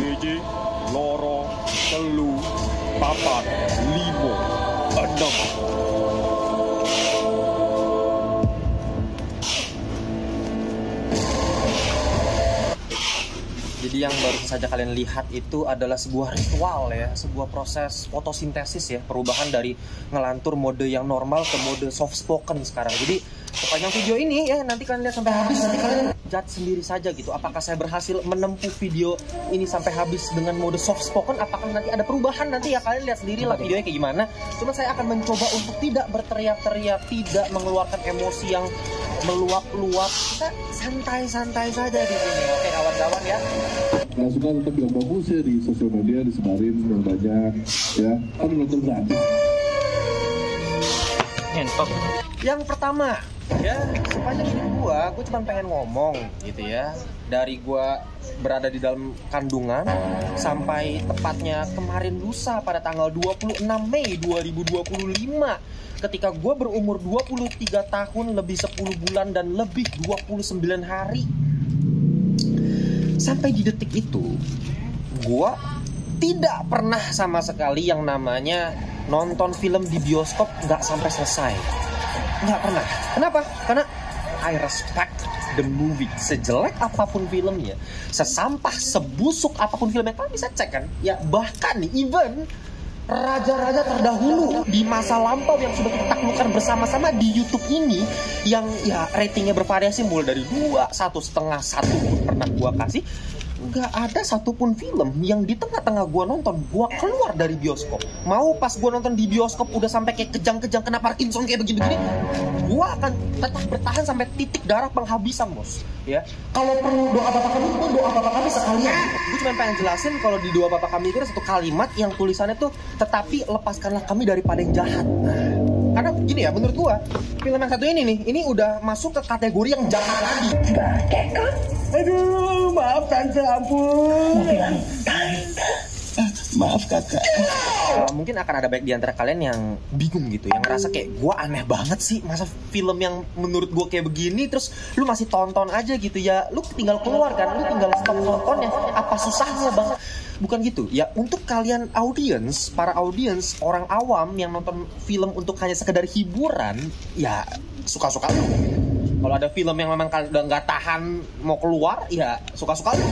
Siji, loro, telu, papat, limo, enam. Jadi yang baru saja kalian lihat itu adalah sebuah ritual ya, sebuah proses fotosintesis ya, perubahan dari ngelantur mode yang normal ke mode soft spoken sekarang. Jadi sepanjang video ini ya, nanti kalian lihat sampai habis, nanti kalian judge sendiri saja gitu. Apakah saya berhasil menempuh video ini sampai habis dengan mode soft spoken? Apakah nanti ada perubahan? Nanti ya kalian lihat sendiri lah videonya kayak gimana. Cuma saya akan mencoba untuk tidak berteriak-teriak, tidak mengeluarkan emosi yang meluap-luap. Kita santai-santai saja di sini. Oke kawan-kawan ya. Nah, suka tetap bilang bagus ya di sosial media, disebarin yang banyak ya. Kan nonton gratis. Yang pertama ya, sepanjang hidup gue cuma pengen ngomong gitu ya. Dari gue berada di dalam kandungan sampai tepatnya kemarin lusa pada tanggal 26 Mei 2025, ketika gue berumur 23 tahun lebih 10 bulan dan lebih 29 hari. Sampai di detik itu gue tidak pernah sama sekali yang namanya nonton film di bioskop nggak sampai selesai. Nggak pernah. Kenapa? Karena I respect the movie. Sejelek apapun filmnya, sesampah, sebusuk apapun filmnya, kalian bisa cek kan? Ya bahkan nih, even raja-raja terdahulu di masa lampau yang sudah kita taklukkan bersama-sama di YouTube ini, yang ya ratingnya bervariasi mulai dari 2, 1,5, 1 pernah gua kasih. Nggak ada satupun film yang di tengah-tengah gue nonton gue keluar dari bioskop. Mau pas gue nonton di bioskop udah sampai kayak kejang-kejang kena Parkinson kayak begini-begini, gue akan tetap bertahan sampai titik darah penghabisan, bos. Ya, kalau perlu doa bapak kami, itu doa bapak kami sekalian. Gue cuma pengen jelasin kalau di doa bapak kami itu ada satu kalimat yang tulisannya tuh, tetapi lepaskanlah kami daripada yang jahat. Karena gini ya, menurut gue film yang satu ini nih, ini udah masuk ke kategori yang jahat lagi. Aduh, maaf tante, ampun. Maaf kakak. Mungkin akan ada baik di antara kalian yang bingung gitu, yang ngerasa kayak gue aneh banget sih, masa film yang menurut gue kayak begini terus lu masih tonton aja gitu ya. Lu tinggal keluar kan, lu tinggal stop nontonnya, apa susahnya bang? Bukan gitu ya. Untuk kalian audiens, para audiens, orang awam yang nonton film untuk hanya sekedar hiburan, ya suka-suka lu. Kalau ada film yang memang udah nggak tahan mau keluar, ya suka-suka lu.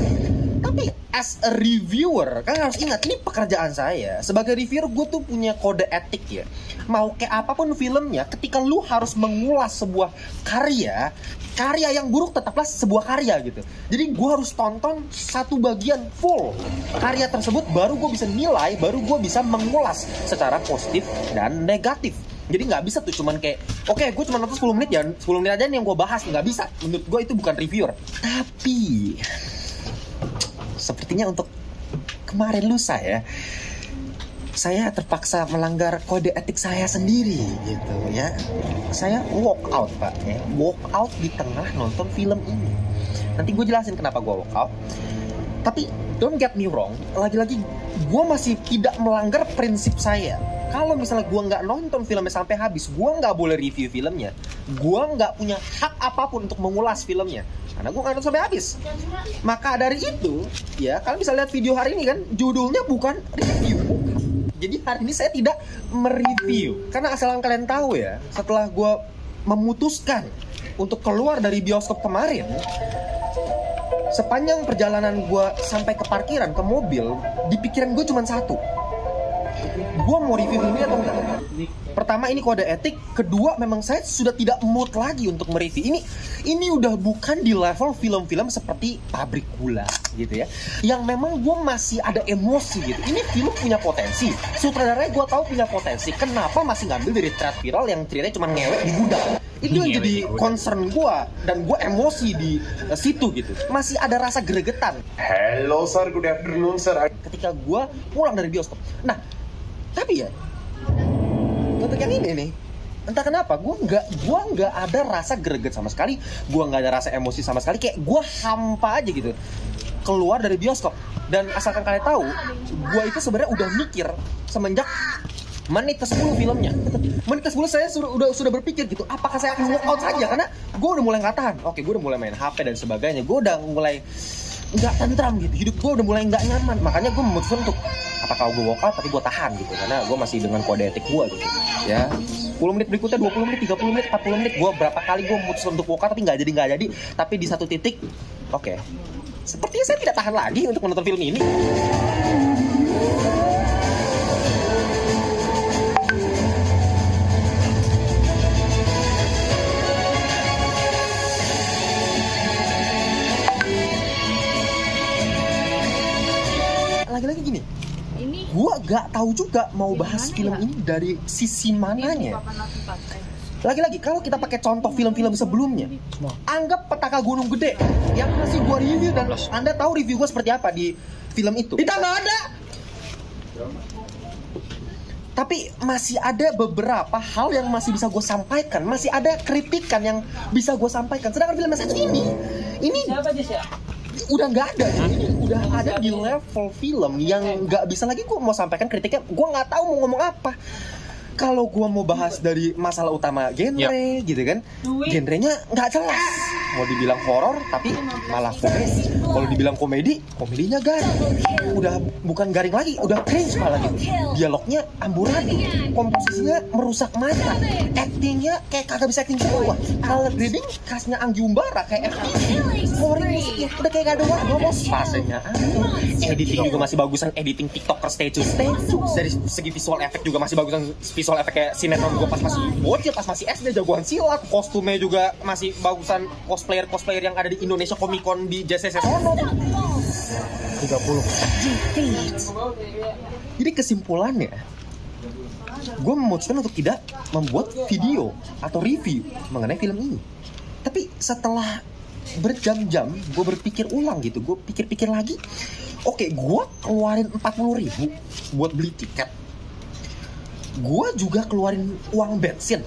Tapi as a reviewer, kan harus ingat, ini pekerjaan saya. Sebagai reviewer, gue tuh punya kode etik ya. Mau kayak apapun filmnya, ketika lu harus mengulas sebuah karya yang buruk tetaplah sebuah karya gitu. Jadi gue harus tonton satu bagian full karya tersebut, baru gue bisa nilai, baru gue bisa mengulas secara positif dan negatif. Jadi nggak bisa tuh cuman kayak, oke, gue cuma nonton 10 menit ya, 10 menit aja nih yang gue bahas. Nggak bisa, menurut gue itu bukan reviewer. Tapi sepertinya untuk kemarin lusa ya, saya terpaksa melanggar kode etik saya sendiri gitu ya. Saya walk out pak ya, walk out di tengah nonton film ini. Nanti gue jelasin kenapa gue walk out. Tapi don't get me wrong, lagi-lagi gue masih tidak melanggar prinsip saya. Kalau misalnya gue nggak nonton filmnya sampai habis, gue nggak boleh review filmnya. Gue nggak punya hak apapun untuk mengulas filmnya, karena gue nggak nonton sampai habis. Maka dari itu, ya kalian bisa lihat video hari ini kan, judulnya bukan review. Jadi hari ini saya tidak mereview, karena asal kalian tahu ya, setelah gue memutuskan untuk keluar dari bioskop kemarin, sepanjang perjalanan gue sampai ke parkiran, ke mobil, di pikiran gue cuma satu: gue mau review ini atau enggak. Pertama, ini kode etik. Kedua, memang saya sudah tidak mood lagi untuk mereview. Ini udah bukan di level film-film seperti Pabrik Gula gitu ya, yang memang gue masih ada emosi gitu. Ini film punya potensi, sutradaranya gue tahu punya potensi. Kenapa masih ngambil dari thread viral yang ceritanya cuma ngewek di gudang? Itu yang jadi concern gue, dan gue emosi di situ gitu. Masih ada rasa gregetan. Hello sir, good afternoon sir. Ketika gue pulang dari bioskop. Nah, tapi ya untuk yang ini nih, entah kenapa gue nggak ada rasa greget sama sekali, gue nggak ada rasa emosi sama sekali, kayak gue hampa aja gitu keluar dari bioskop. Dan asalkan kalian tahu, gue itu sebenarnya udah mikir semenjak menit ke-10 filmnya. Menit ke-10 saya sudah berpikir gitu, apakah saya akan walk out saja, karena gue udah mulai nggak tahan. Oke, gue udah mulai main HP dan sebagainya, gue udah mulai nggak tentram gitu, hidup gue udah mulai nggak nyaman. Makanya gue memutuskan untuk apakah gue walk out, tapi gue tahan gitu, karena gue masih dengan kode etik gue gitu ya. 10 menit berikutnya, 20 menit, 30 menit, 40 menit, gue berapa kali gue memutuskan untuk walk out, tapi nggak jadi. Tapi di satu titik, oke, sepertinya saya tidak tahan lagi untuk menonton film ini. Lagi-lagi gini, gue gak tahu juga mau bahas film ini dari sisi mananya. Lagi-lagi, kalau kita pakai contoh film-film sebelumnya, anggap Petaka Gunung Gede yang masih gue review, dan Anda tahu review gue seperti apa di film itu. Kita nggak ada. Tapi masih ada beberapa hal yang masih bisa gue sampaikan, masih ada kritikan yang bisa gue sampaikan. Sedangkan film yang satu ini udah nggak ada, ini udah ada di level film yang nggak bisa lagi gue mau sampaikan kritiknya. Gue nggak tahu mau ngomong apa. Kalau gue mau bahas dari masalah utama genre, gitu kan, genrenya nggak jelas. Mau dibilang horor, tapi malah komedi. Kalau dibilang komedi, komedinya garing. Udah bukan garing lagi, udah cringe malah gitu. Dialognya amburadul, komposisinya merusak mata, actingnya kayak kagak bisa acting semua. Color grading khasnya Anggi Umbara kayak FTV. Scoring musiknya udah kayak gak ada warna, fasenya editing juga masih bagusan editing TikToker statue. Dari segi visual effect juga masih bagusan visual effect kayak sinetron gue pas masih bocil, pas masih SD, jagoan silat. Kostumnya juga masih bagusan cosplayer yang ada di Indonesia Comic Con di JCC Sono 30. Jadi kesimpulannya, gue memutuskan untuk tidak membuat video atau review mengenai film ini. Tapi setelah berjam-jam gue berpikir ulang gitu, gue pikir-pikir lagi, oke, gue keluarin 40.000 buat beli tiket. Gue juga keluarin uang bensin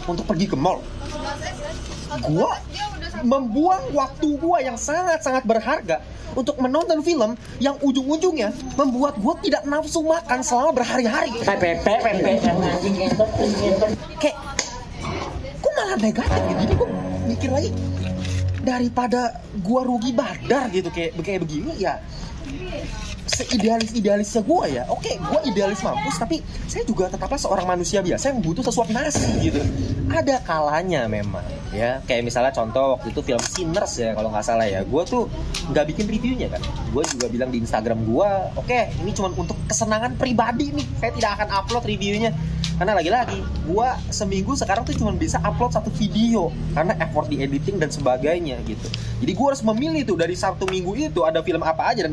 untuk pergi ke mall. Gue membuang waktu gue yang sangat-sangat berharga untuk menonton film yang ujung-ujungnya membuat gue tidak nafsu makan selama berhari-hari. Kayak gue malah negatif gitu. Jadi gue mikir lagi, daripada gue rugi badar gitu kayak begini ya, seidealis-idealisnya gue ya, oke, gue idealis mampus, tapi saya juga tetaplah seorang manusia biasa yang butuh sesuap nasi gitu. Ada kalanya memang ya, kayak misalnya contoh waktu itu film Sinners ya, kalau nggak salah ya, gue tuh nggak bikin reviewnya kan, gue juga bilang di Instagram gue, oke, ini cuma untuk kesenangan pribadi nih, saya tidak akan upload reviewnya. Karena lagi-lagi, gue seminggu sekarang tuh cuma bisa upload 1 video karena effort di editing dan sebagainya gitu. Jadi gue harus memilih tuh dari Sabtu Minggu itu ada film apa aja, dan